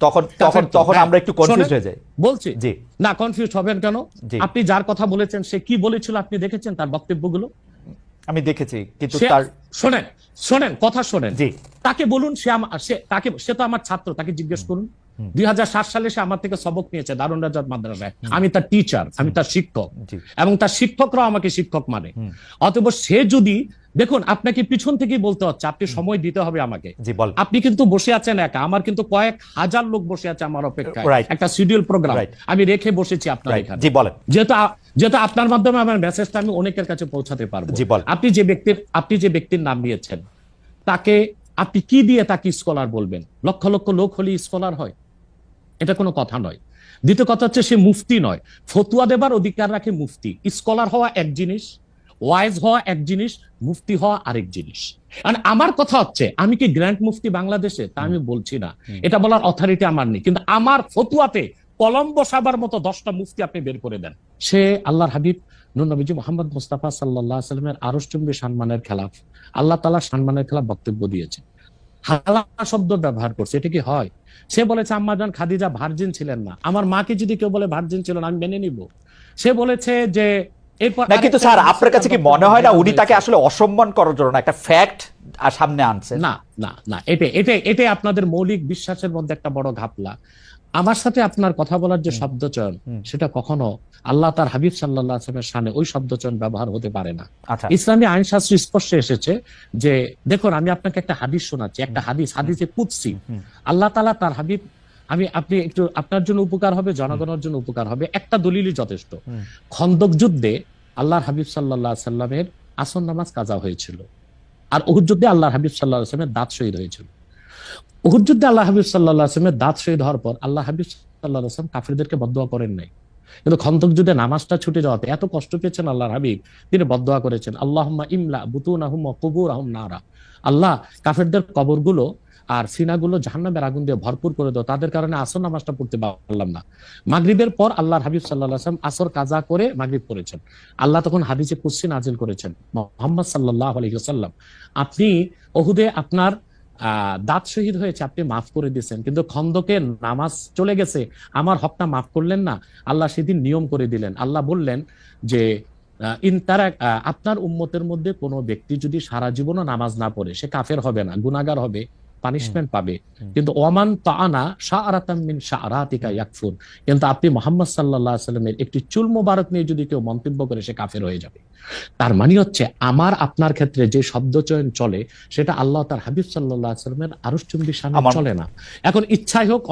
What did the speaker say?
তখন তখন তখন আমরা একটু কনফিউজ হয়ে যাই। বলছি জি না, কনফিউজ হবেন কেন? আপনি যার কথা বলেছেন সে কি বলেছিল আপনি দেখেছেন তার বক্তব্যগুলো? আমি দেখেছি, কিন্তু তার শোনেন শোনেন কথা শোনেন। জি তাকে বলুন, সে তো আমার ছাত্র, তাকে জিজ্ঞেস করুন। 2007 সালে সে আমার থেকে সবক নিয়েছে দারুন রাজাত মাদ্রাসায়। আমি তার টিচার, আমি তার শিক্ষক, এবং তার শিক্ষকরাও আমাকে শিক্ষক মানে। অতএব সে যদি, দেখুন আপনাকে পিছন থেকেই বলতে হচ্ছে, আপনি সময় দিতে হবে আমাকে। আপনি কিন্তু বসে আছেন একা, আমার কিন্তু কয়েক হাজার লোক বসে আছে আমার অপেক্ষায়, একটা শিডিউল প্রোগ্রাম আমি রেখে বসেছি আপনার এখানে। যেহেতু আপনার মাধ্যমে আমার মেসেজটা আমি অনেকের কাছে পৌঁছাতে পারবো। আপনি যে ব্যক্তির নাম নিয়েছেন, তাকে আপনি কি দিয়ে তাকে স্কলার বলবেন? লক্ষ লক্ষ লোক হলে স্কলার হয়? এটা কোনো কথা নয়। দ্বিতীয় কথা হচ্ছে, সে মুফতি নয়, ফতুয়া দেবার অধিকার রাখে মুফতি। স্কলার হওয়া এক জিনিস, ওয়াইজ হওয়া এক জিনিস, মুফতি হওয়া আরেক জিনিস। আমার কথা হচ্ছে, আমি কি গ্র্যান্ড মুফতি বাংলাদেশে? তা আমি বলছি না, এটা বলার অথরিটি আমার নেই, কিন্তু আমার ফতুয়াতে কলম বসাবার মতো 10টা মুফতি আপনি বের করে দেন। সে আল্লাহর হাবিব নূর নবীজি মুহাম্মদ মুস্তাফা সাল্লাল্লাহু আলাইহি ওয়াসাল্লামের আরশচুম্বী সম্মানের খেলাফ, আল্লাহ তাআলা সম্মানের খেলাফ বক্তব্য দিয়েছে, হালাল শব্দ ব্যবহার করছে। এটা কি হয়? সে বলেছে আম্মা জান খাদিজা ভার্জিন ছিলেন না। আমার মাকে যদি কেউ বলে ভার্জিন ছিল না, আমি মেনে নিব। সে বলেছে যে এরপর, কিন্তু স্যার আপনার কাছে কি মনে হয় না উনি তাকে আসলে অসম্মান করার জন্য একটা ফ্যাক্ট সামনে আনছে? না না না, এটা আপনাদের মৌলিক বিশ্বাসের মধ্যে একটা বড় ঘাপলা। আমার সাথে আপনার কথা বলার যে শব্দচয়ন, সেটা কখনো আল্লাহ তার হাবিব সাল্লাল্লাহু আলাইহি ওয়াসাল্লামের শানে ওই শব্দচয়ন ব্যবহার হতে পারে না। ইসলামী আইন শাস্ত্র স্পষ্টে এসেছে যে, দেখুন আমি আপনাকে একটা হাদিস শোনাচ্ছি, একটা হাদিসে কুদসি। আল্লাহ তাআলা তার হাবিব, আপনি একটু, আপনার জন্য উপকার হবে, জনগণের জন্য উপকার হবে, একটা দলিলই যথেষ্ট। খন্দক যুদ্ধে আল্লাহর হাবিব সাল্লাল্লাহু আলাইহি ওয়াসাল্লামের আসর নামাজ কাজা হয়েছিল, আর উহুদ যুদ্ধে আল্লাহর হাবিব সাল্লাল্লাহু আলাইহি ওয়াসাল্লামের দাঁত শহীদ হয়েছিল। উহুদ যুদ্ধে আল্লাহ হাবিব সাল্লাল্লাহু আলাইহি ওয়াসাল্লামের দাঁত শহীদ হওয়ার পর আল্লাহ হাবিব সাল্লাল্লাহু আলাইহি ওয়াসাল্লাম কাফিরদেরকে বদদুয়া করেন নাই, কিন্তু খন্দক যুদ্ধে নামাজটা ছুটে যাওয়াতে এত কষ্ট পেয়েছেন আল্লাহর হাবিব, তিনি বদদুয়া করেছেন, আল্লাহুম্মা ইমলা বুতুনাহুম ওয়া কুবুরহুম নারা, আল্লাহ কাফিরদের কবরগুলো আর সিনাগুলো জাহান্নামের আগুন দিয়ে ভরপুর করে দাও, তাদের কারণে আসর নামাজটা পড়তে পারলাম না। মাগরিবের পর আল্লাহর হাবিব সাল্লাল্লাহু আলাইহি ওয়াসাল্লাম আসর কাজা করে মাগরিব পড়েছেন। আল্লাহ তখন হাদিসে কুদসি নাজিল করেছেন, মুহাম্মদ সাল্লাল্লাহু আলাইহি ওয়াসাল্লাম আপনি উহুদে আপনার দাঁত শহীদ হয়েছে, আপনি মাফ করে দিয়েছেন, কিন্তু খন্দকে নামাজ চলে গেছে, আমার হকটা মাফ করলেন না। আল্লাহ সেদিন নিয়ম করে দিলেন, আল্লাহ বললেন যে আপনার উম্মতের মধ্যে কোনো ব্যক্তি যদি সারা জীবনও নামাজ না পড়ে, সে কাফের হবে না, গুনাহগার হবে, পানিশমেন্ট পাবে, কিন্তু ওয়ামান তাআনা শাআরাতাম মিন শাআরাতিকা ইয়াকফুর, কিন্তু আপনি মুহাম্মদ সাল্লাল্লাহু আলাইহি ওয়াসাল্লামের একটি চুল মোবারক নিয়ে যদি কেউ মন্তব্য করে, সে কাফের হয়ে যাবে। তার মানে হচ্ছে, আমার আপনার ক্ষেত্রে যে শব্দচয়ন চলে, সেটা আল্লাহ তার হাবিব সাল্লাল্লাহু আলাইহি ওয়াসাল্লামের আরশচুম্বী শানে চলে না। এখন ইচ্ছাই হোক